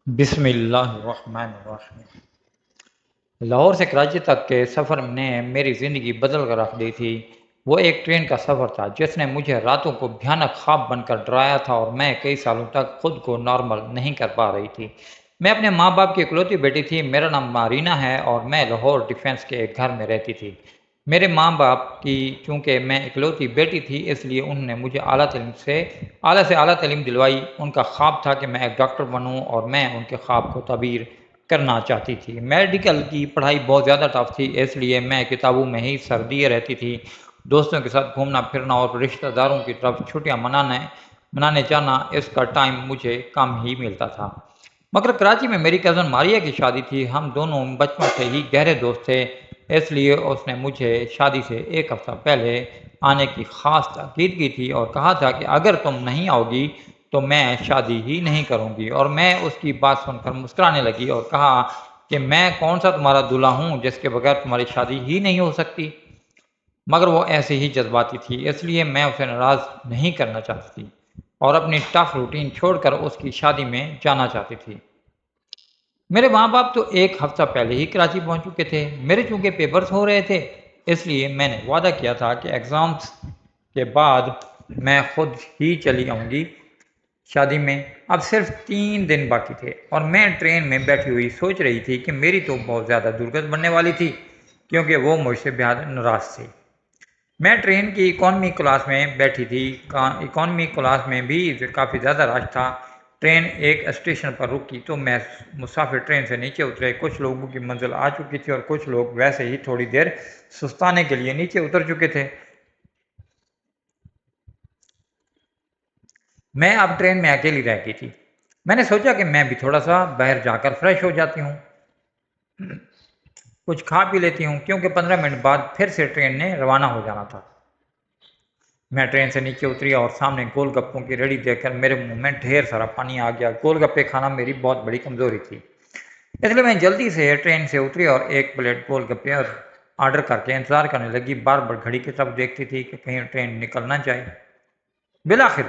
بسم اللہ الرحمن الرحیم۔ لاہور سے کراچی تک کے سفر نے میری زندگی بدل کر رکھ دی تھی۔ وہ ایک ٹرین کا سفر تھا جس نے مجھے راتوں کو بھیانک خواب بن کر ڈرایا تھا، اور میں کئی سالوں تک خود کو نارمل نہیں کر پا رہی تھی۔ میں اپنے ماں باپ کی اکلوتی بیٹی تھی۔ میرا نام مارینا ہے اور میں لاہور ڈیفینس کے ایک گھر میں رہتی تھی۔ میرے ماں باپ کی چونکہ میں اکلوتی بیٹی تھی، اس لیے انہوں نے مجھے اعلیٰ سے اعلیٰ تعلیم دلوائی۔ ان کا خواب تھا کہ میں ایک ڈاکٹر بنوں، اور میں ان کے خواب کو تعبیر کرنا چاہتی تھی۔ میڈیکل کی پڑھائی بہت زیادہ ٹف تھی، اس لیے میں کتابوں میں ہی سر دیے رہتی تھی۔ دوستوں کے ساتھ گھومنا پھرنا اور رشتہ داروں کی طرف چھٹیاں منانے جانا، اس کا ٹائم مجھے کم ہی ملتا تھا۔ مگر کراچی میں میری کزن ماریا کی شادی تھی۔ ہم دونوں بچپن سے ہی گہرے دوست تھے، اس لیے اس نے مجھے شادی سے ایک ہفتہ پہلے آنے کی خاص تاکید کی تھی اور کہا تھا کہ اگر تم نہیں آؤ گی تو میں شادی ہی نہیں کروں گی۔ اور میں اس کی بات سن کر مسکرانے لگی اور کہا کہ میں کون سا تمہارا دلہا ہوں جس کے بغیر تمہاری شادی ہی نہیں ہو سکتی۔ مگر وہ ایسے ہی جذباتی تھی، اس لیے میں اسے ناراض نہیں کرنا چاہتی تھی اور اپنی ٹف روٹین چھوڑ کر اس کی شادی میں جانا چاہتی تھی۔ میرے ماں باپ تو ایک ہفتہ پہلے ہی کراچی پہنچ چکے تھے۔ میرے چونکہ پیپرز ہو رہے تھے، اس لیے میں نے وعدہ کیا تھا کہ ایگزامز کے بعد میں خود ہی چلی آؤں گی شادی میں۔ اب صرف 3 دن باقی تھے اور میں ٹرین میں بیٹھی ہوئی سوچ رہی تھی کہ میری تو بہت زیادہ درگت بننے والی تھی، کیونکہ وہ مجھ سے بہت ناراض تھی۔ میں ٹرین کی اکانومی کلاس میں بیٹھی تھی۔ اکانومی کلاس میں بھی کافی زیادہ رش تھا۔ ٹرین ایک اسٹیشن پر رکی تو میں مسافر ٹرین سے نیچے اترے۔ کچھ لوگوں کی منزل آ چکی تھی اور کچھ لوگ ویسے ہی تھوڑی دیر سستانے کے لیے نیچے اتر چکے تھے۔ میں اب ٹرین میں اکیلی رہ گئی تھی۔ میں نے سوچا کہ میں بھی تھوڑا سا باہر جا کر فریش ہو جاتی ہوں، کچھ کھا پی لیتی ہوں، کیونکہ 15 منٹ بعد پھر سے ٹرین نے روانہ ہو جانا تھا۔ میں ٹرین سے نیچے اتری اور سامنے گول گپوں کی ریڑھی دیکھ کر میرے منہ میں ڈھیر سارا پانی آ گیا۔ گول گپے کھانا میری بہت بڑی کمزوری تھی، اس لیے میں جلدی سے ٹرین سے اتری اور ایک پلیٹ گول گپے آرڈر کر کے انتظار کرنے لگی۔ بار بار گھڑی کی طرف دیکھتی تھی کہ کہیں ٹرین نکل نہ جائے۔ بالآخر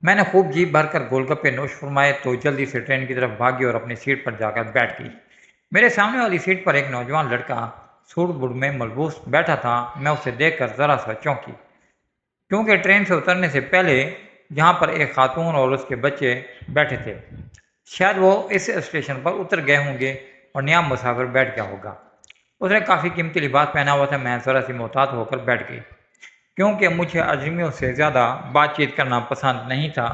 میں نے خوب جی بھر کر گول گپے نوش فرمائے تو جلدی سے ٹرین کی طرف بھاگی اور اپنی سیٹ پر جا کر بیٹھ گئی۔ میرے سامنے والی سیٹ پر ایک نوجوان لڑکا سوٹ بوٹ میں ملبوس بیٹھا تھا۔ میں اسے دیکھ کر ذرا سا چونکی، کیونکہ ٹرین سے اترنے سے پہلے جہاں پر ایک خاتون اور اس کے بچے بیٹھے تھے، شاید وہ اس اسٹیشن پر اتر گئے ہوں گے اور نیا مسافر بیٹھ گیا ہوگا۔ اس نے کافی قیمتی لباس پہنا ہوا تھا۔ میں ذرا سی محتاط ہو کر بیٹھ گئی، کیونکہ مجھے اجنبیوں سے زیادہ بات چیت کرنا پسند نہیں تھا،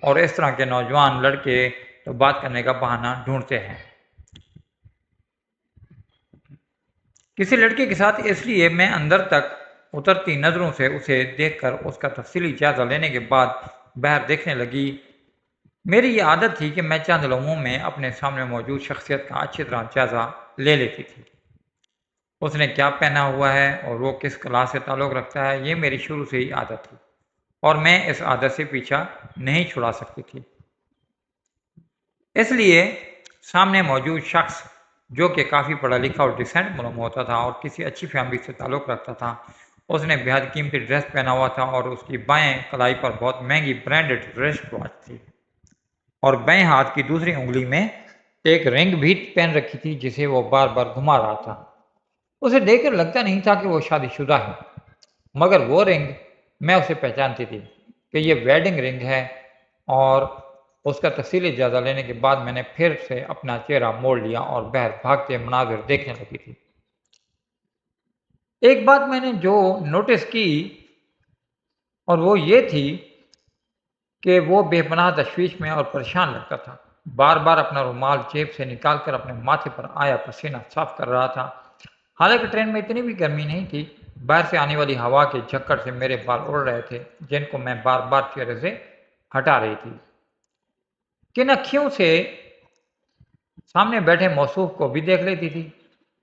اور اس طرح کے نوجوان لڑکے تو بات کرنے کا بہانہ ڈھونڈتے ہیں کسی لڑکے کے ساتھ۔ اس لیے میں اندر تک اترتی نظروں سے اسے دیکھ کر اس کا تفصیلی جائزہ لینے کے بعد باہر دیکھنے لگی۔ میری یہ عادت تھی کہ میں چند لمحوں میں اپنے سامنے موجود شخصیت کا اچھی طرح جائزہ لے لیتی تھی۔ اس نے کیا پہنا ہوا ہے اور وہ کس کلاس سے تعلق رکھتا ہے، یہ میری شروع سے ہی عادت تھی اور میں اس عادت سے پیچھا نہیں چھڑا سکتی تھی۔ اس لیے سامنے موجود شخص جو کہ کافی پڑھا لکھا اور ڈیسنٹ معلوم ہوتا تھا اور کسی اچھی فیملی سے تعلق رکھتا تھا، اس نے بہت قیمتی ڈریس پہنا ہوا تھا اور اس کی بائیں کلائی پر بہت مہنگی برانڈڈ ریسٹ واچ تھی، اور بائیں ہاتھ کی دوسری انگلی میں ایک رنگ بھی پہن رکھی تھی جسے وہ بار بار گھما رہا تھا۔ اسے دیکھ کر لگتا نہیں تھا کہ وہ شادی شدہ ہے، مگر وہ رنگ میں اسے پہچانتی تھی کہ یہ ویڈنگ رنگ ہے، اور اس کا تفصیلی جائزہ لینے کے بعد میں نے پھر سے اپنا چہرہ موڑ لیا اور باہر بھاگتے مناظر دیکھنے لگی تھی۔ ایک بات میں نے جو نوٹس کی اور وہ یہ تھی کہ وہ بے پناہ تشویش میں اور پریشان لگتا تھا۔ بار بار اپنا رومال جیب سے نکال کر اپنے ماتھے پر آیا پسینہ صاف کر رہا تھا۔ حالانکہ ٹرین میں اتنی بھی گرمی نہیں تھی، باہر سے آنے والی ہوا کے جھکڑ سے میرے بال اڑ رہے تھے جن کو میں بار بار چہرے سے ہٹا رہی تھی۔ کن اکھیوں سے سامنے بیٹھے موصوف کو بھی دیکھ لیتی تھی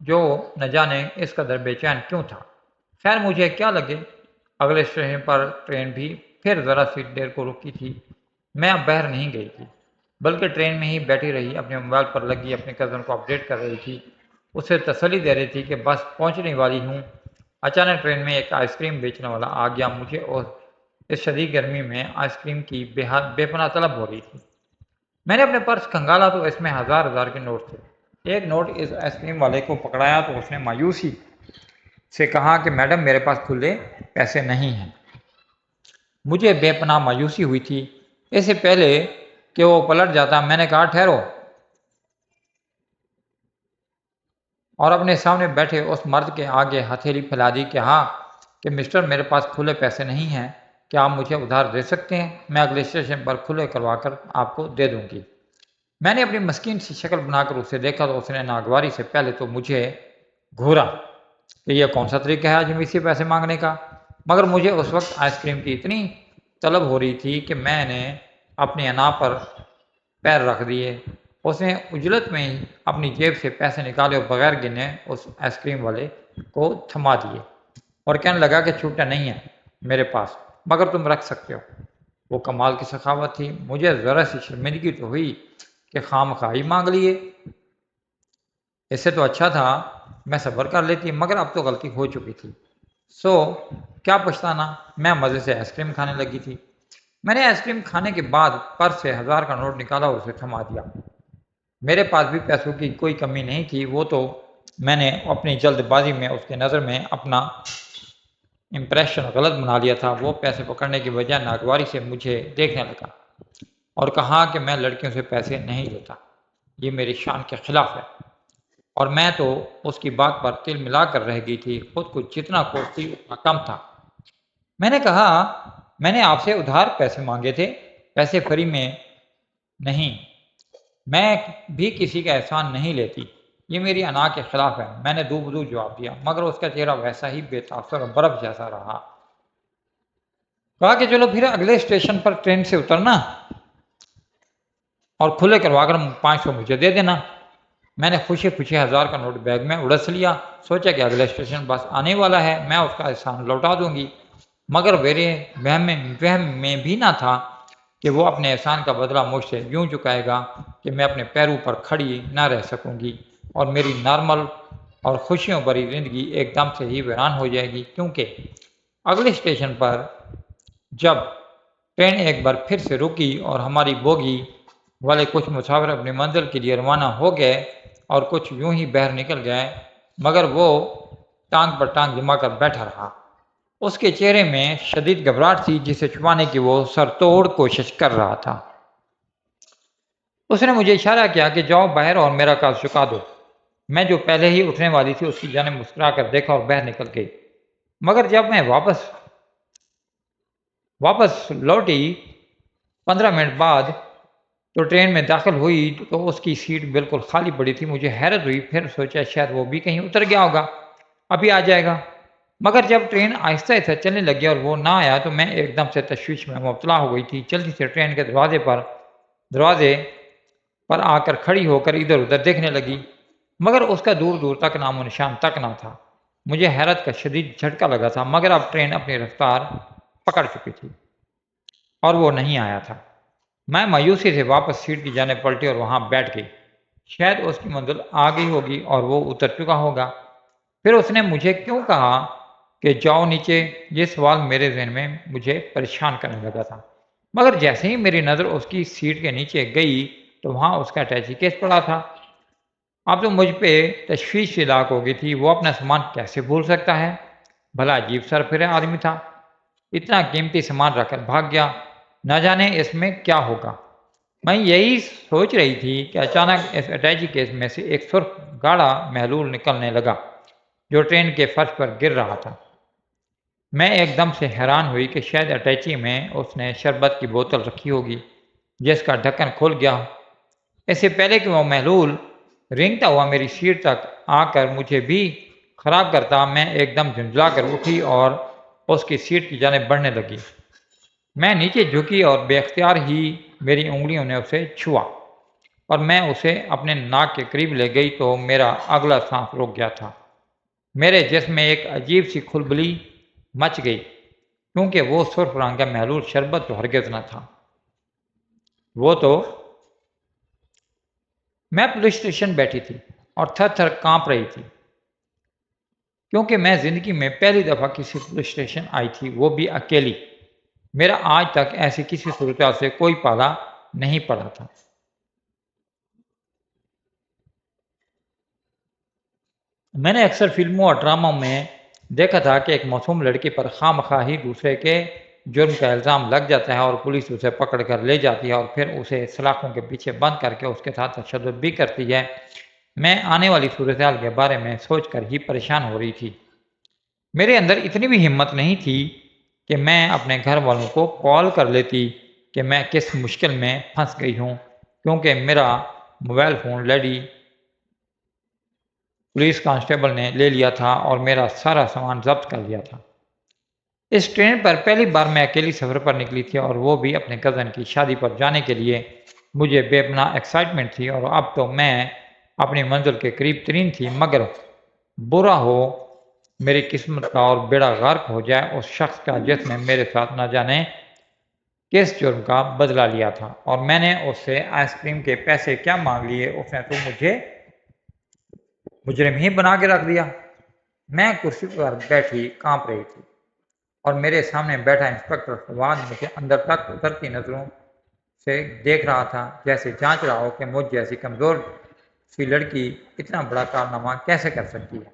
جو نہ جانے اس قدر بے چین کیوں تھا۔ خیر مجھے کیا لگے، اگلے اسٹیشن پر ٹرین بھی پھر ذرا سی دیر کو رکی تھی۔ میں اب باہر نہیں گئی تھی بلکہ ٹرین میں ہی بیٹھی رہی، اپنے موبائل پر لگی اپنے کزن کو اپڈیٹ کر رہی تھی، اسے تسلی دے رہی تھی کہ بس پہنچنے والی ہوں۔ اچانک ٹرین میں ایک آئس کریم بیچنے والا آ گیا۔ مجھے اس شدید گرمی میں آئس کریم کی بے پناہ طلب ہو رہی تھی۔ میں نے اپنے پرس کھنگالا تو اس میں ہزار ہزار کے نوٹ تھے۔ ایک نوٹ اس آئس کریم والے کو پکڑایا تو اس نے مایوسی سے کہا کہ میڈم میرے پاس کھلے پیسے نہیں ہیں۔ مجھے بے پناہ مایوسی ہوئی تھی۔ اس سے پہلے کہ وہ پلٹ جاتا میں نے کہا ٹھہرو، اور اپنے سامنے بیٹھے اس مرد کے آگے ہتھیلی پھیلا دی کہ ہاں کہ مسٹر میرے پاس کھلے پیسے نہیں ہیں، کیا آپ مجھے ادھار دے سکتے ہیں؟ میں اگلے اسٹیشن پر کھلے کروا کر آپ کو دے دوں گی۔ میں نے اپنی مسکین سی شکل بنا کر اسے دیکھا تو اس نے ناگواری سے پہلے تو مجھے گھورا کہ یہ کون سا طریقہ ہے آج سے پیسے مانگنے کا، مگر مجھے اس وقت آئس کریم کی اتنی طلب ہو رہی تھی کہ میں نے اپنی انا پر پیر رکھ دیے۔ اس نے عجلت میں ہی اپنی جیب سے پیسے نکالے اور بغیر گنے اس آئس کریم والے کو تھما دیے اور کہنے لگا کہ چھوٹا نہیں ہے میرے پاس، مگر تم رکھ سکتے ہو۔ وہ کمال کی سخاوت تھی۔ مجھے ذرا سی شرمندگی تو ہوئی کہ خواہ ہی مانگ لیے، اس سے تو اچھا تھا میں صبر کر لیتی، مگر اب تو غلطی ہو چکی تھی، سو کیا پچھتانا۔ میں مزے سے آئس کریم کھانے لگی تھی۔ میں نے آئس کریم کھانے کے بعد پرس سے ہزار کا نوٹ نکالا اور اسے تھما دیا۔ میرے پاس بھی پیسوں کی کوئی کمی نہیں تھی، وہ تو میں نے اپنی جلد بازی میں اس کی نظر میں اپنا امپریشن غلط بنا لیا تھا۔ وہ پیسے پکڑنے کی وجہ ناگواری سے مجھے دیکھنے لگا اور کہا کہ میں لڑکیوں سے پیسے نہیں لیتا، یہ میری شان کے خلاف ہے، اور میں تو اس کی بات پر تل ملا کر رہ گئی تھی، خود کو جتنا کوستی اتنا کم تھا۔ میں نے کہا میں نے آپ سے ادھار پیسے مانگے تھے، پیسے فری میں نہیں، میں بھی کسی کا احسان نہیں لیتی، یہ میری انا کے خلاف ہے۔ میں نے دو بدو جواب دیا، مگر اس کا چہرہ ویسا ہی بے تاثر اور برف جیسا رہا۔ کہا کہ چلو پھر اگلے اسٹیشن پر ٹرین سے اترنا اور کھلے کروا کر 500 مجھے دے دینا۔ میں نے خوشی خوشی ہزار کا نوٹ بیگ میں اڑس لیا، سوچا کہ اگلے اسٹیشن بس آنے والا ہے، میں اس کا احسان لوٹا دوں گی، مگر میرے وہم میں بھی نہ تھا کہ وہ اپنے احسان کا بدلہ مجھ سے یوں چکائے گا کہ میں اپنے پیروں پر کھڑی نہ رہ سکوں گی اور میری نارمل اور خوشیوں بھری زندگی ایک دم سے ہی ویران ہو جائے گی، کیونکہ اگلے اسٹیشن پر جب ٹرین ایک بار پھر سے رکی اور ہماری بوگی والے کچھ مسافر اپنی منزل کے لیے روانہ ہو گئے اور کچھ یوں ہی باہر نکل گئے، مگر وہ ٹانگ پر ٹانگ جما کر بیٹھا رہا۔ اس کے چہرے میں شدید گھبراہٹ تھی جسے چھپانے کی وہ سر توڑ کوشش کر رہا تھا۔ اس نے مجھے اشارہ کیا کہ جاؤ باہر اور میرا کاغذ چکا دو۔ میں جو پہلے ہی اٹھنے والی تھی اس کی جانب مسکرا کر دیکھا اور باہر نکل گئی، مگر جب میں واپس لوٹی 15 منٹ بعد تو ٹرین میں داخل ہوئی تو اس کی سیٹ بالکل خالی پڑی تھی۔ مجھے حیرت ہوئی، پھر سوچا شاید وہ بھی کہیں اتر گیا ہوگا، ابھی آ جائے گا، مگر جب ٹرین آہستہ آہستہ چلنے لگی اور وہ نہ آیا تو میں ایک دم سے تشویش میں مبتلا ہو گئی تھی۔ جلدی سے ٹرین کے دروازے پر آ کر کھڑی ہو کر ادھر ادھر دیکھنے لگی، مگر اس کا دور دور تک نام و نشان تک نہ تھا۔ مجھے حیرت کا شدید جھٹکا لگا تھا، مگر اب ٹرین اپنی رفتار پکڑ چکی تھی اور وہ نہیں آیا تھا۔ میں مایوسی سے واپس سیٹ کی جانب پلٹی اور وہاں بیٹھ گئی، شاید اس کی منزل آ گئی ہوگی اور وہ اتر چکا ہوگا۔ پھر اس نے مجھے کیوں کہا کہ جاؤ نیچے، یہ سوال میرے ذہن میں مجھے پریشان کرنے لگا تھا، مگر جیسے ہی میری نظر اس کی سیٹ کے نیچے گئی تو وہاں اس کا اٹیچی کیس پڑا تھا۔ اب تو مجھ پہ تشویش سے لاحق ہو گئی تھی، وہ اپنا سامان کیسے بھول سکتا ہے؟ بھلا عجیب سر پھرے آدمی تھا، اتنا قیمتی سامان رکھ کر بھاگ گیا، نہ جانے اس میں کیا ہوگا۔ میں یہی سوچ رہی تھی کہ اچانک اس اٹیچی کیس میں سے ایک سرخ گاڑھا محلول نکلنے لگا جو ٹرین کے فرش پر گر رہا تھا۔ میں ایک دم سے حیران ہوئی کہ شاید اٹیچی میں اس نے شربت کی بوتل رکھی ہوگی جس کا ڈھکن کھل گیا۔ اس سے پہلے کہ وہ محلول رینگتا ہوا میری سیٹ تک آ کر مجھے بھی خراب کرتا، میں ایک دم جھنجھلا کر اٹھی اور اس کی سیٹ کی جانب بڑھنے لگی۔ میں نیچے جھکی اور بے اختیار ہی میری انگلیوں نے اسے چھوا اور میں اسے اپنے ناک کے قریب لے گئی تو میرا اگلا سانس رک گیا تھا۔ میرے جسم میں ایک عجیب سی کھلبلی مچ گئی، کیونکہ وہ سرخ رنگ کا محلول شربت تو ہرگز نہ تھا، وہ تو میں پولیس اسٹیشن بیٹھی تھی اور تھر تھر کانپ رہی تھی، کیونکہ میں زندگی میں پہلی دفعہ کسی پولیس اسٹیشن آئی تھی، وہ بھی اکیلی۔ میرا آج تک ایسی کسی صورتحال سے کوئی پالا نہیں پڑا تھا۔ میں نے اکثر فلموں اور ڈراموں میں دیکھا تھا کہ ایک معصوم لڑکی پر خواہ مخواہ ہی دوسرے کے جرم کا الزام لگ جاتا ہے اور پولیس اسے پکڑ کر لے جاتی ہے اور پھر اسے سلاخوں کے پیچھے بند کر کے اس کے ساتھ تشدد بھی کرتی ہے۔ میں آنے والی صورتحال کے بارے میں سوچ کر ہی پریشان ہو رہی تھی۔ میرے اندر اتنی بھی ہمت نہیں تھی کہ میں اپنے گھر والوں کو کال کر لیتی کہ میں کس مشکل میں پھنس گئی ہوں، کیونکہ میرا mobile phone lady police constable نے لے لیا تھا اور میرا سارا سامان ضبط کر لیا تھا۔ اس ٹرین پر پہلی بار میں اکیلی سفر پر نکلی تھی اور وہ بھی اپنے کزن کی شادی پر جانے کے لیے۔ مجھے بے پناہ ایکسائٹمنٹ تھی اور اب تو میں اپنی منزل کے قریب ترین تھی، مگر برا ہو میری قسمت کا اور بیڑا غرق ہو جائے اس شخص کا جس نے میرے ساتھ نہ جانے کس جرم کا بدلہ لیا تھا، اور میں نے اس سے آئس کریم کے پیسے کیا مانگ لیے، اس نے تو مجھے مجرم ہی بنا کے رکھ دیا۔ میں کرسی پر بیٹھی کانپ رہی تھی اور میرے سامنے بیٹھا انسپکٹر فواد مجھے اندر تک اترتی نظروں سے دیکھ رہا تھا، جیسے جانچ رہا ہو کہ مجھ جیسی کمزور سی لڑکی اتنا بڑا کارنامہ کیسے کر سکتی ہے۔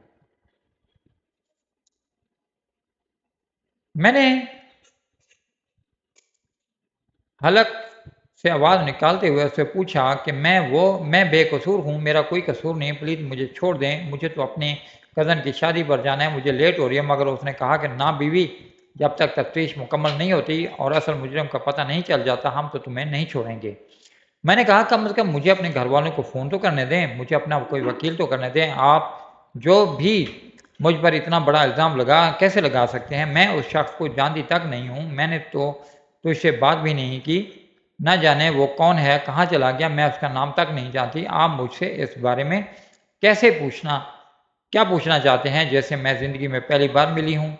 میں نے حلق سے آواز نکالتے ہوئے اس سے پوچھا کہ میں بے قصور ہوں، میرا کوئی قصور نہیں، پلیز مجھے چھوڑ دیں، مجھے تو اپنے کزن کی شادی پر جانا ہے، مجھے لیٹ ہو رہی ہے۔ مگر اس نے کہا کہ نہ بیوی، جب تک تفتیش مکمل نہیں ہوتی اور اصل مجرم کا پتہ نہیں چل جاتا ہم تو تمہیں نہیں چھوڑیں گے۔ میں نے کہا کم از کم مجھے اپنے گھر والوں کو فون تو کرنے دیں، مجھے اپنا کوئی وکیل تو کرنے دیں، آپ جو بھی مجھ پر اتنا بڑا الزام کیسے لگا سکتے ہیں؟ میں اس شخص کو جانتی تک نہیں ہوں، میں نے تو اس سے بات بھی نہیں کی، نہ جانے وہ کون ہے، کہاں چلا گیا، میں اس کا نام تک نہیں جانتی، آپ مجھ سے اس بارے میں کیا پوچھنا چاہتے ہیں جیسے میں زندگی میں پہلی بار ملی ہوں۔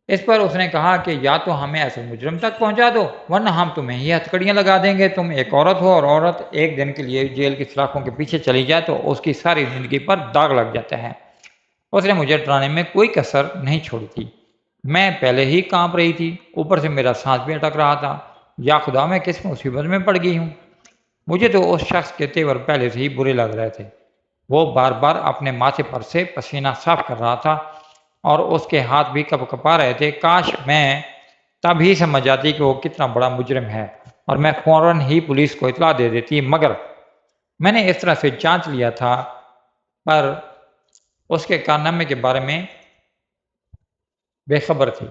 اس پر اس نے کہا کہ یا تو ہمیں اصل مجرم تک پہنچا دو ورنہ ہم تمہیں ہی ہتھکڑیاں لگا دیں گے، تم ایک عورت ہو اور عورت ایک دن کے لیے جیل کی سلاخوں کے پیچھے چلی جائے تو اس کی ساری زندگی پر داغ لگ جاتا ہے۔ اس نے مجھے ڈرانے میں کوئی کسر نہیں چھوڑی تھی۔ میں پہلے ہی کانپ رہی تھی، اوپر سے میرا سانس بھی اٹک رہا تھا۔ یا خدا میں کس مصیبت میں پڑ گئی ہوں۔ مجھے تو اس شخص کے تیور پہلے سے ہی برے لگ رہے تھے، وہ بار بار اپنے ماتھے پر سے پسینہ صاف کر رہا تھا اور اس کے ہاتھ بھی کپ کپا رہے تھے۔ کاش میں تب ہی سمجھ جاتی کہ وہ کتنا بڑا مجرم ہے اور میں فوراً ہی پولیس کو اطلاع دے دیتی، مگر میں نے اس طرح سے جانچ لیا تھا پر اس کے کارنامے کے بارے میں بے خبر تھی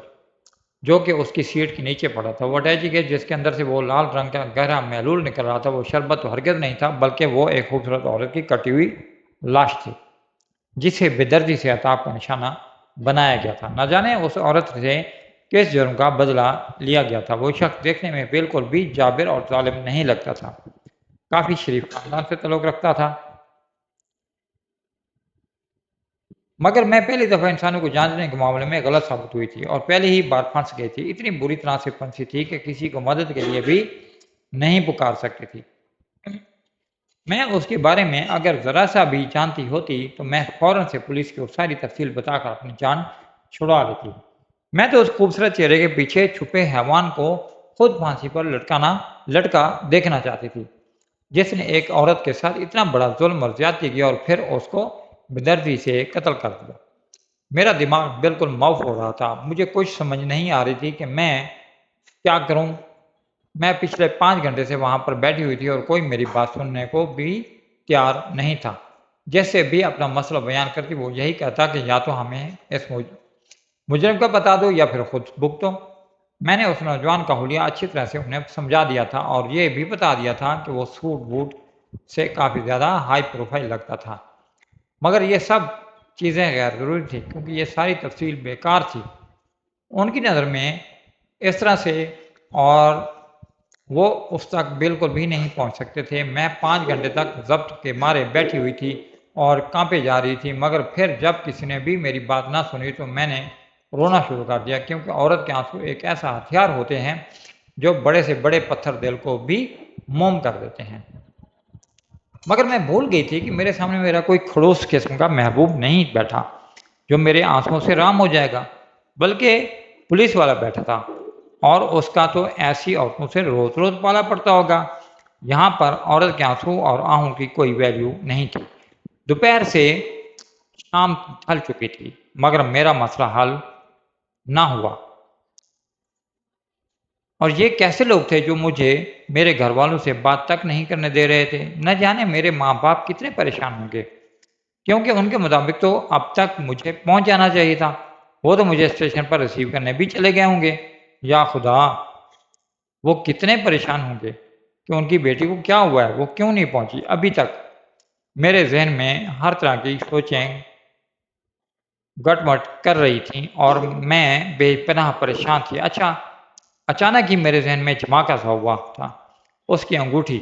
جو کہ اس کی سیٹ کے نیچے پڑا تھا۔ وہ اٹیچی کے جس کے اندر سے وہ لال رنگ کا گہرا محلول نکل رہا تھا، وہ شربت تو ہرگز نہیں تھا بلکہ وہ ایک خوبصورت عورت کی کٹی ہوئی لاش تھی جسے بے دردی سے عطاب کا نشانہ بنایا گیا تھا۔ نہ جانے اس عورت سے کس جرم کا بدلہ لیا گیا تھا۔ وہ شخص دیکھنے میں بالکل بھی جابر اور ظالم نہیں لگتا تھا، کافی شریف خاندان سے تعلق رکھتا تھا، مگر میں پہلی دفعہ انسانوں کو جانچنے کے معاملے میں غلط ثابت ہوئی تھی اور پہلے ہی بار پھنس گئی تھی، اتنی بری طرح سے پھنسی تھی کہ کسی کو مدد کے لیے بھی نہیں پکار سکتی تھی۔ میں اس کے بارے میں اگر ذرا سا بھی جانتی ہوتی تو میں فوراً سے پولیس کو ساری تفصیل بتا کر اپنی جان چھڑا لیتی۔ میں تو اس خوبصورت چہرے کے پیچھے چھپے حیوان کو خود پھانسی پر لٹکا دیکھنا چاہتی تھی جس نے ایک عورت کے ساتھ اتنا بڑا ظلم اور زیادتی کیا اور پھر اس کو بدردی سے قتل کر دیا۔ میرا دماغ بالکل معاف ہو رہا تھا، مجھے کچھ سمجھ نہیں آ رہی تھی کہ میں کیا کروں۔ میں پچھلے 5 گھنٹے سے وہاں پر بیٹھی ہوئی تھی اور کوئی میری بات سننے کو بھی تیار نہیں تھا۔ جیسے بھی اپنا مسئلہ بیان کرتی وہ یہی کہتا کہ یا تو ہمیں اس مجرم کا بتا دو یا پھر خود بھگتو۔ میں نے اس نوجوان کا حلیہ اچھی طرح سے انہیں سمجھا دیا تھا اور یہ بھی بتا دیا تھا کہ وہ سوٹ بوٹ سے کافی زیادہ ہائی پروفائل لگتا تھا، مگر یہ سب چیزیں غیر ضروری تھی کیونکہ یہ ساری تفصیل بیکار تھی ان کی نظر میں اس طرح سے، اور وہ اس تک بالکل بھی نہیں پہنچ سکتے تھے۔ میں 5 گھنٹے تک ضبط کے مارے بیٹھی ہوئی تھی اور کانپے جا رہی تھی، مگر پھر جب کسی نے بھی میری بات نہ سنی تو میں نے رونا شروع کر دیا، کیونکہ عورت کے آنسو ایک ایسا ہتھیار ہوتے ہیں جو بڑے سے بڑے پتھر دل کو بھی موم کر دیتے ہیں۔ مگر میں بھول گئی تھی کہ میرے سامنے میرا کوئی خڑوس قسم کا محبوب نہیں بیٹھا جو میرے آنسوؤں سے رام ہو جائے گا، بلکہ پولیس والا بیٹھا تھا اور اس کا تو ایسی عورتوں سے روز روز پالا پڑتا ہوگا۔ یہاں پر عورت کے آنسو اور آہوں کی کوئی ویلیو نہیں تھی۔ دوپہر سے شام ڈھل چکی تھی مگر میرا مسئلہ حل نہ ہوا۔ اور یہ کیسے لوگ تھے جو مجھے میرے گھر والوں سے بات تک نہیں کرنے دے رہے تھے؟ نہ جانے میرے ماں باپ کتنے پریشان ہوں گے، کیونکہ ان کے مطابق تو اب تک مجھے پہنچ جانا چاہیے تھا۔ وہ تو مجھے اسٹیشن پر ریسیو کرنے بھی چلے گئے ہوں گے۔ یا خدا، وہ کتنے پریشان ہوں گے کہ ان کی بیٹی کو کیا ہوا ہے، وہ کیوں نہیں پہنچی ابھی تک۔ میرے ذہن میں ہر طرح کی سوچیں گٹ مٹ کر رہی تھیں اور میں بے پناہ پریشان تھی۔ اچانک ہی میرے ذہن میں جھماکا سا ہوا تھا۔ اس کی انگوٹھی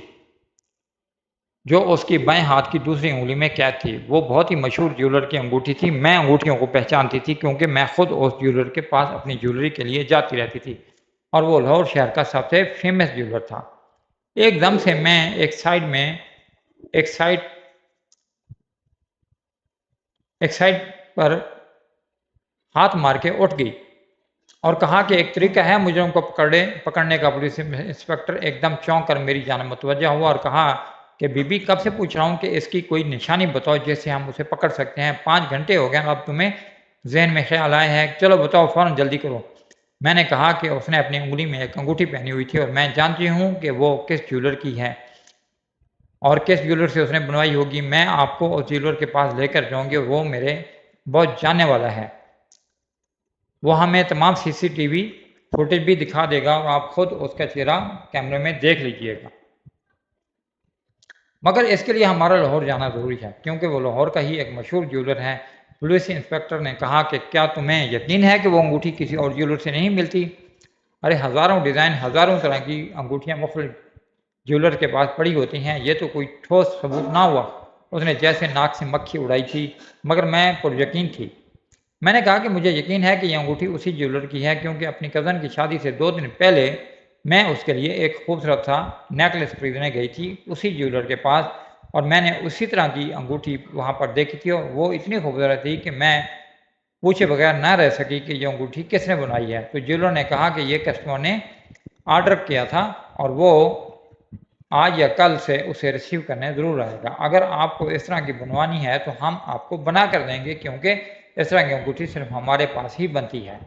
جو اس کی بائیں ہاتھ کی دوسری انگلی میں قید تھی، وہ بہت ہی مشہور جیولر کی انگوٹھی تھی۔ میں انگوٹھیوں کو پہچانتی تھی کیونکہ میں خود اس جیولر کے پاس اپنی جیولری کے لیے جاتی رہتی تھی، اور وہ لاہور شہر کا سب سے فیمس جیولر تھا۔ ایک دم سے میں ایک سائڈ پر ہاتھ مار کے اٹھ گئی اور کہا کہ ایک طریقہ ہے مجرم کو پکڑنے کا۔ پولیس انسپکٹر ایک دم چونک کر میری جانب متوجہ ہوا اور کہا کہ بی بی، کب سے پوچھ رہا ہوں کہ اس کی کوئی نشانی بتاؤ جس سے ہم اسے پکڑ سکتے ہیں۔ 5 گھنٹے ہو گئے، اب تمہیں ذہن میں خیال آیا ہے؟ چلو بتاؤ، فوراً جلدی کرو۔ میں نے کہا کہ اس نے اپنی انگلی میں ایک انگوٹھی پہنی ہوئی تھی اور میں جانتی ہوں کہ وہ کس جیولر کی ہے اور کس جیولر سے اس نے بنوائی ہوگی۔ میں آپ کو اس جیولر کے پاس لے کر جاؤں گی، وہ میرے بہت جاننے والا ہے۔ وہ ہمیں تمام CCTV فوٹیج بھی دکھا دے گا اور آپ خود اس کا چہرہ کیمرے میں دیکھ لیجئے گا۔ مگر اس کے لیے ہمارا لاہور جانا ضروری ہے کیونکہ وہ لاہور کا ہی ایک مشہور جیولر ہے۔ پولیس انسپکٹر نے کہا کہ کیا تمہیں یقین ہے کہ وہ انگوٹھی کسی اور جیولر سے نہیں ملتی؟ ارے ہزاروں ڈیزائن، ہزاروں طرح کی انگوٹھیاں مختلف جیولر کے پاس پڑی ہوتی ہیں، یہ تو کوئی ٹھوس ثبوت نہ ہوا۔ اس نے جیسے ناک سے مکھی اڑائی تھی، مگر میں پر یقین تھی۔ میں نے کہا کہ مجھے یقین ہے کہ یہ انگوٹھی اسی جیولر کی ہے کیونکہ اپنی کزن کی شادی سے 2 دن پہلے میں اس کے لیے ایک خوبصورت سا نیکلس خریدنے گئی تھی اسی جیولر کے پاس، اور میں نے اسی طرح کی انگوٹھی وہاں پر دیکھی تھی اور وہ اتنی خوبصورت تھی کہ میں پوچھے بغیر نہ رہ سکی کہ یہ انگوٹھی کس نے بنائی ہے۔ تو جیولر نے کہا کہ یہ کسٹمر نے آرڈر کیا تھا اور وہ آج یا کل سے اسے ریسیو کرنے ضرور آئے گا۔ اگر آپ کو اس طرح کی بنوانی ہے تو ہم آپ کو بنا کر دیں گے کیونکہ اس طرح کی انگوٹھی صرف ہمارے پاس ہی بنتی ہے۔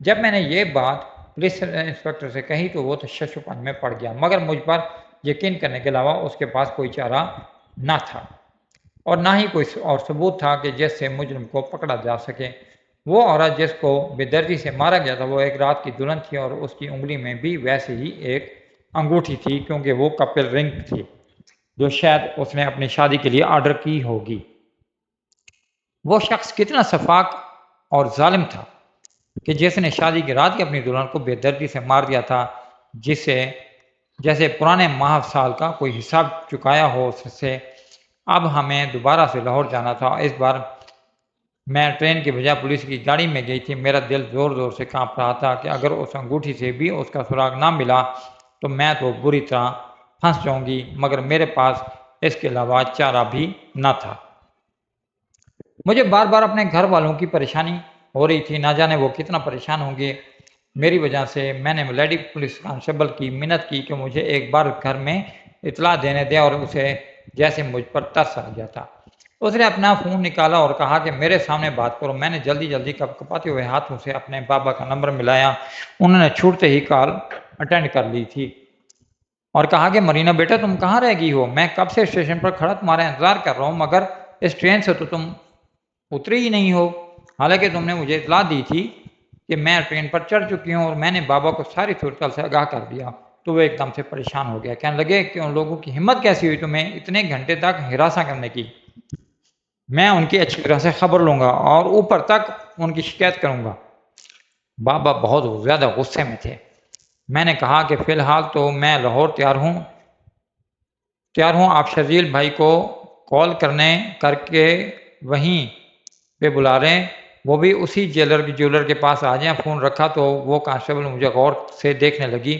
جب میں نے یہ بات پولیس انسپکٹر سے کہی تو وہ تشویش و پن میں پڑ گیا، مگر مجھ پر یقین کرنے کے علاوہ اس کے پاس کوئی چارہ نہ تھا اور نہ ہی کوئی اور ثبوت تھا کہ جس سے مجرم کو پکڑا جا سکے۔ وہ عورت جس کو بے دردی سے مارا گیا تھا وہ ایک رات کی دلہن تھی اور اس کی انگلی میں بھی ویسے ہی ایک انگوٹھی تھی کیونکہ وہ کپل رنگ تھی جو شاید اس نے اپنی شادی کے لیے آرڈر کی ہوگی۔ وہ شخص کتنا شفاق اور ظالم تھا کہ جس نے شادی کی رات ہی اپنی دلہن کو بے دردی سے مار دیا تھا، جیسے پرانے ماہ سال کا کوئی حساب چکایا ہو اس سے۔ اب ہمیں دوبارہ سے لاہور جانا تھا۔ اس بار میں ٹرین کی بجائے پولیس کی گاڑی میں گئی تھی۔ میرا دل زور زور سے کانپ رہا تھا کہ اگر اس انگوٹھی سے بھی اس کا سراغ نہ ملا تو میں تو بری طرح پھنس جاؤں گی، مگر میرے پاس اس کے علاوہ چارہ بھی نہ تھا۔ مجھے بار بار اپنے گھر والوں کی پریشانی ہو رہی تھی، نہ جانے وہ کتنا پریشان ہوں گے میری وجہ سے۔ میں نے لیڈی پولیس کانسٹیبل کی منت کی کہ مجھے ایک بار گھر میں اطلاع دینے دے اور اسے جیسے مجھ پر ترس آ گیا تھا۔ اس نے اپنا فون نکالا اور کہا کہ میرے سامنے بات کرو۔ میں نے جلدی کپاتے ہوئے ہاتھوں سے اپنے بابا کا نمبر ملایا۔ انہوں نے چھوٹتے ہی کال اٹینڈ کر لی تھی اور کہا کہ مرینا بیٹا تم کہاں رہ گئی ہو؟ میں کب سے اسٹیشن پر کھڑا تمہارا انتظار کر رہا ہوں مگر اس ٹرین سے تو تم اتری ہی نہیں ہو، حالانکہ تم نے مجھے اطلاع دی تھی کہ میں ٹرین پر چڑھ چکی ہوں۔ اور میں نے بابا کو ساری صورتحال سے آگاہ کر دیا تو وہ ایک دم سے پریشان ہو گیا، کہنے لگے کہ ان لوگوں کی ہمت کیسی ہوئی تمہیں اتنے گھنٹے تک ہراساں کرنے کی؟ میں ان کی اچھی طرح سے خبر لوں گا اور اوپر تک ان کی شکایت کروں گا۔ بابا بہت زیادہ غصے میں تھے۔ میں نے کہا کہ فی الحال تو میں لاہور تیار ہوں، آپ شرجیل بھائی کو کال کر کے وہیں پہ بلا رہے ہیں، وہ بھی اسی جیولر کے پاس آ جائیں۔ فون رکھا تو وہ کانسٹیبل مجھے غور سے دیکھنے لگی،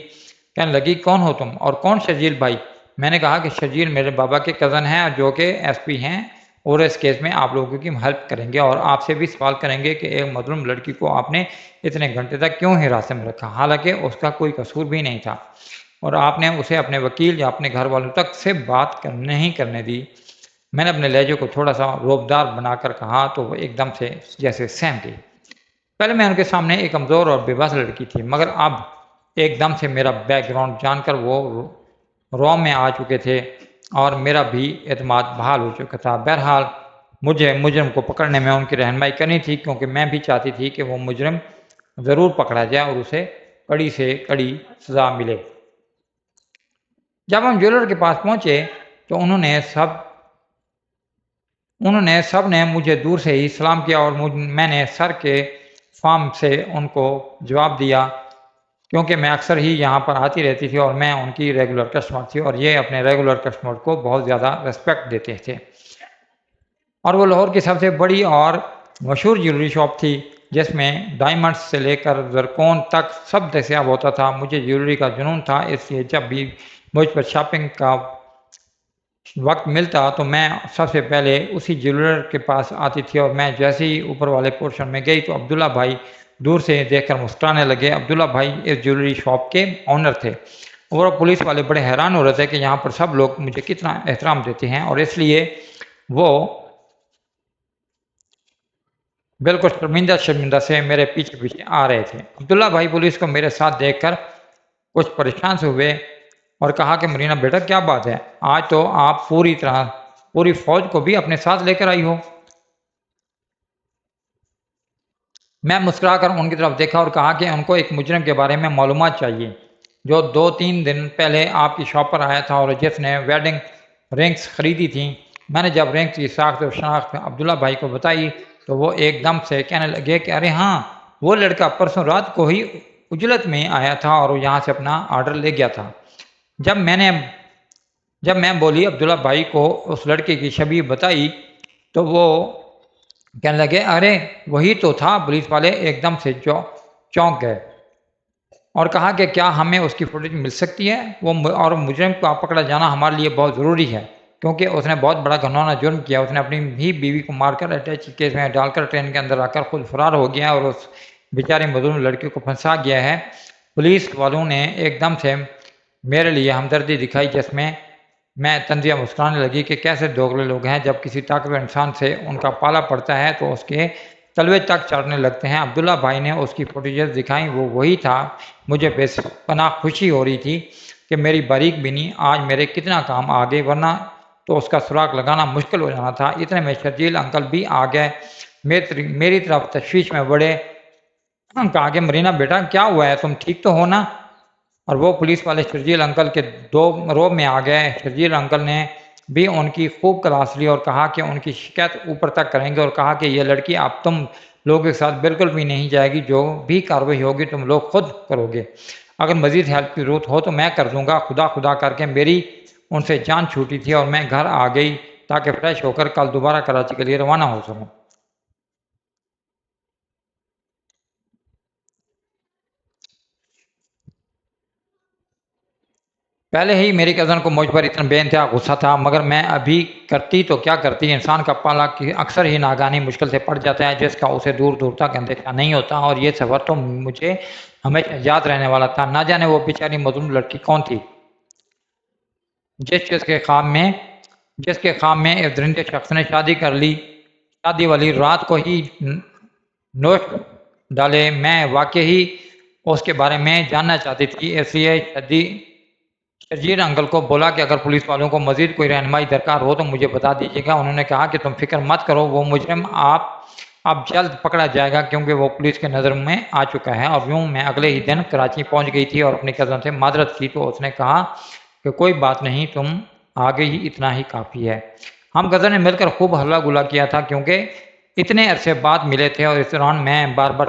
کہنے لگی کون ہو تم اور کون شرجیل بھائی؟ میں نے کہا کہ شرجیل میرے بابا کے کزن ہیں جو کہ SP ہیں اور اس کیس میں آپ لوگوں کی ہیلپ کریں گے اور آپ سے بھی سوال کریں گے کہ ایک مظلوم لڑکی کو آپ نے اتنے گھنٹے تک کیوں حراست میں رکھا، حالانکہ اس کا کوئی قصور بھی نہیں تھا اور آپ نے اسے اپنے وکیل یا اپنے گھر والوں تک سے بات نہیں کرنے دی۔ میں نے اپنے لہجے کو تھوڑا سا روبدار بنا کر کہا تو وہ ایک دم سے جیسے سہم گئی۔ پہلے میں ان کے سامنے ایک کمزور اور بے بس لڑکی تھی، مگر اب ایک دم سے میرا بیک گراؤنڈ جان کر وہ رو میں آ چکے تھے اور میرا بھی اعتماد بحال ہو چکا تھا۔ بہرحال مجھے مجرم کو پکڑنے میں ان کی رہنمائی کرنی تھی، کیونکہ میں بھی چاہتی تھی کہ وہ مجرم ضرور پکڑا جائے اور اسے کڑی سے کڑی سزا ملے۔ جب ہم جیولر کے پاس پہنچے تو انہوں نے سب نے مجھے دور سے ہی سلام کیا اور میں نے سر کے فارم سے ان کو جواب دیا، کیونکہ میں اکثر ہی یہاں پر آتی رہتی تھی اور میں ان کی ریگولر کسٹمر تھی اور یہ اپنے ریگولر کسٹمر کو بہت زیادہ ریسپیکٹ دیتے تھے۔ اور وہ لاہور کی سب سے بڑی اور مشہور جیولری شاپ تھی، جس میں ڈائمنڈس سے لے کر زرکون تک سب دستیاب ہوتا تھا۔ مجھے جیولری کا جنون تھا، اس لیے جب بھی مجھ پر شاپنگ کا وقت ملتا تو میں سب سے پہلے اسی جیولر کے پاس آتی تھی، اور میں جیسے ہی اوپر والے پورشن میں گئی تو عبداللہ بھائی دور سے دیکھ کر مسکرانے لگے۔ عبداللہ بھائی اس جیولری شاپ کے آنر تھے، اور پولیس والے بڑے حیران ہو رہے تھے کہ یہاں پر سب لوگ مجھے کتنا احترام دیتے ہیں، اور اس لیے وہ بالکل شرمندہ سے میرے پیچھے پیچھے آ رہے تھے۔ عبداللہ بھائی پولیس کو میرے ساتھ دیکھ کر کچھ پریشان سے ہوئے اور کہا کہ مرینا بیٹا کیا بات ہے، آج تو آپ پوری فوج کو بھی اپنے ساتھ لے کر آئی ہو۔ میں مسکرا کر ان کی طرف دیکھا اور کہا کہ ان کو ایک مجرم کے بارے میں معلومات چاہیے جو 2-3 دن پہلے آپ کی شاپ پر آیا تھا اور جس نے ویڈنگ رنگس خریدی تھیں۔ میں نے جب رنگس کی ساخت اور شناخت عبداللہ بھائی کو بتائی تو وہ ایک دم سے کہنے لگے کہ ارے ہاں، وہ لڑکا پرسوں رات کو ہی اجلت میں آیا تھا اور یہاں سے اپنا آرڈر لے گیا تھا۔ جب میں بولی عبداللہ بھائی کو اس لڑکے کی شبیہ بتائی تو وہ کہنے لگے ارے وہی تو تھا۔ پولیس والے ایک دم سے چونک گئے اور کہا کہ کیا ہمیں اس کی فوٹیج مل سکتی ہے؟ اور مجرم کو پکڑا جانا ہمارے لیے بہت ضروری ہے، کیونکہ اس نے بہت بڑا گھناؤنا جرم کیا۔ اس نے اپنی ہی بیوی کو مار کر اٹیچی کیس میں ڈال کر ٹرین کے اندر آ کر خود فرار ہو گیا اور اس بیچاری مظلوم لڑکی کو پھنسا گیا ہے۔ پولیس والوں نے ایک دم سے میرے لیے ہمدردی دکھائی، جس میں تنزیہ مسکرانے لگی کہ کیسے دوگلے لوگ ہیں، جب کسی طاقتور انسان سے ان کا پالا پڑتا ہے تو اس کے تلوے تک چڑھنے لگتے ہیں۔ عبداللہ بھائی نے اس کی فوٹیجز دکھائیں، وہ وہی تھا۔ مجھے بے پناہ خوشی ہو رہی تھی کہ میری باریک بینی آج میرے کتنا کام آ گئی، ورنہ تو اس کا سراغ لگانا مشکل ہو جانا تھا۔ اتنے میں شرجیل انکل بھی آ گئے، میری طرف تشویش میں بڑے کہا کہ مرینا بیٹا کیا ہوا ہے، تم ٹھیک تو ہو نا؟ اور وہ پولیس والے شرجیل انکل کے رو میں آ گئے۔ شرجیل انکل نے بھی ان کی خوب کلاس لی اور کہا کہ ان کی شکایت اوپر تک کریں گے، اور کہا کہ یہ لڑکی اب تم لوگوں کے ساتھ بالکل بھی نہیں جائے گی، جو بھی کارروائی ہوگی تم لوگ خود کرو گے۔ اگر مزید ہیلپ کی ضرورت ہو تو میں کر دوں گا۔ خدا کر کے میری ان سے جان چھوٹی تھی اور میں گھر آ گئی تاکہ فریش ہو کر کل دوبارہ کراچی کے لیے روانہ ہو سکوں۔ پہلے ہی میری کزن کو مجھ پر اتنا بے انتہا غصہ تھا، مگر میں ابھی کرتی تو کیا کرتی، انسان کا پالا اکثر ہی ناگہانی مشکل سے پڑ جاتا ہے جس کا اسے دور تک اندیشہ نہیں ہوتا، اور یہ سفر تو مجھے ہمیشہ یاد رہنے والا تھا۔ نہ جانے وہ بیچاری مظلوم لڑکی کون تھی جس کے خواب میں اس درندے شخص نے شادی کر لی، شادی والی رات کو ہی نوش ڈالے۔ میں واقعی اس کے بارے میں جاننا چاہتی تھی، اس لیے شرجیل انکل کو بولا کہ اگر پولیس والوں کو مزید کوئی رہنمائی درکار ہو تو مجھے بتا دیجیے گا۔ انہوں نے کہا کہ تم فکر مت کرو، وہ مجرم اب جلد پکڑا جائے گا، کیونکہ وہ پولیس کے نظر میں آ چکا ہے۔ اور یوں میں اگلے ہی دن کراچی پہنچ گئی تھی اور اپنی کزن سے معذرت کی تو اس نے کہا کہ کوئی بات نہیں، تم آگے ہی اتنا ہی کافی ہے۔ ہم کزن نے مل کر خوب ہلا گلا کیا تھا، کیونکہ اتنے عرصے بعد ملے تھے، اور اس دوران میں بار بار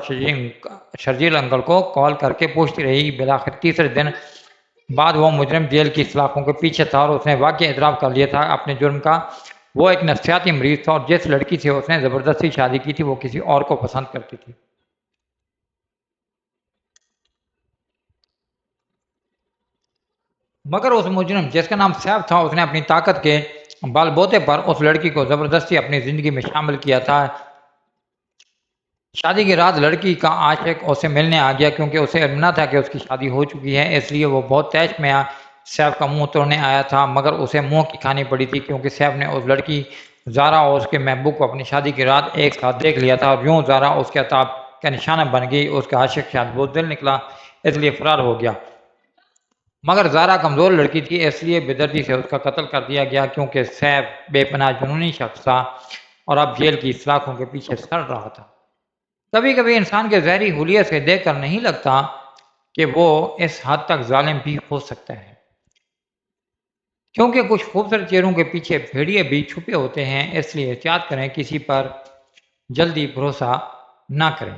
شرجیل انکل کو کال کر کے پوچھتی رہی۔ بالآخر تیسرے دن بعد وہ مجرم جیل کی سلاخوں کے پیچھے تھا اور اس نے واقعی اعتراف کر لیا تھا اپنے جرم کا۔ وہ ایک نفسیاتی مریض تھا اور جس لڑکی سے اس نے زبردستی شادی کی تھی وہ کسی اور کو پسند کرتی تھی۔ مگر اس مجرم جس کا نام سیف تھا، اس نے اپنی طاقت کے بال بوتے پر اس لڑکی کو زبردستی اپنی زندگی میں شامل کیا تھا۔ شادی کی رات لڑکی کا عاشق اسے ملنے آ گیا، کیونکہ اسے علم نہ تھا کہ اس کی شادی ہو چکی ہے، اس لیے وہ بہت تیش میں سیف کا منہ توڑنے آیا تھا، مگر اسے منہ کی کھانی پڑی تھی کیونکہ سیف نے اس لڑکی زارا اور اس کے محبوب کو اپنی شادی کی رات ایک ساتھ دیکھ لیا تھا، اور یوں زارا اس کے عتاب کا نشانہ بن گئی۔ اس کا عاشق شاید بزدل نکلا، اس لیے فرار ہو گیا، مگر زارا کمزور لڑکی تھی، اس لیے بے دردی سے اس کا قتل کر دیا گیا کیونکہ سیف بے پناہ جنونی شخص تھا اور اب جیل کی سلاخوں کے پیچھے سڑ رہا تھا۔ کبھی کبھی انسان کے ظاہری حلیے سے دیکھ کر نہیں لگتا کہ وہ اس حد تک ظالم بھی ہو سکتا ہے، کیونکہ کچھ خوبصورت چہروں کے پیچھے بھیڑیے بھی چھپے ہوتے ہیں، اس لیے احتیاط کریں، کسی پر جلدی بھروسہ نہ کریں۔